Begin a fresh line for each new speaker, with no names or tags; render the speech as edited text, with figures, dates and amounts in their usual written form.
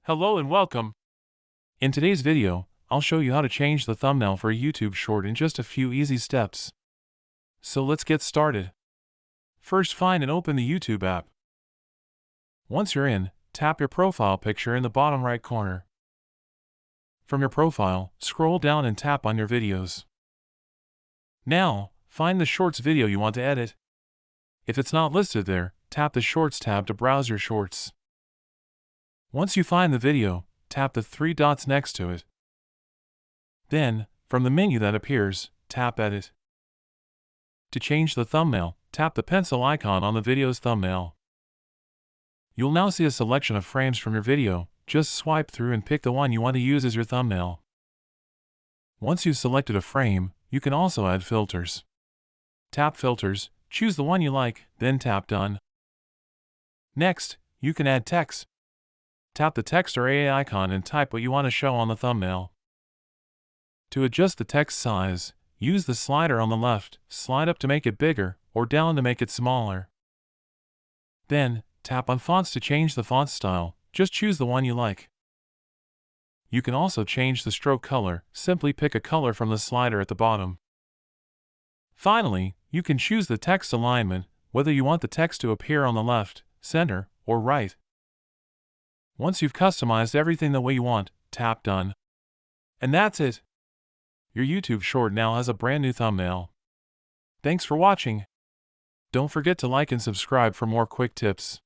Hello and welcome. In today's video, I'll show you how to change the thumbnail for a YouTube short in just a few easy steps. So let's get started. First, find and open the YouTube app. Once you're in, tap your profile picture in the bottom right corner. From your profile, scroll down and tap on your videos. Now, find the Shorts video you want to edit. If it's not listed there, tap the Shorts tab to browse your shorts. Once you find the video, tap the three dots next to it. Then, from the menu that appears, tap Edit. To change the thumbnail, tap the pencil icon on the video's thumbnail. You'll now see a selection of frames from your video. Just swipe through and pick the one you want to use as your thumbnail. Once you've selected a frame, you can also add filters. Tap Filters, choose the one you like, then tap Done. Next, you can add text. Tap the text or AA icon and type what you want to show on the thumbnail. To adjust the text size, use the slider on the left, slide up to make it bigger, or down to make it smaller. Then, tap on Fonts to change the font style, just choose the one you like. You can also change the stroke color, simply pick a color from the slider at the bottom. Finally, you can choose the text alignment, whether you want the text to appear on the left, center, or right. Once you've customized everything the way you want, tap Done. And that's it. Your YouTube short now has a brand new thumbnail. Thanks for watching. Don't forget to like and subscribe for more quick tips.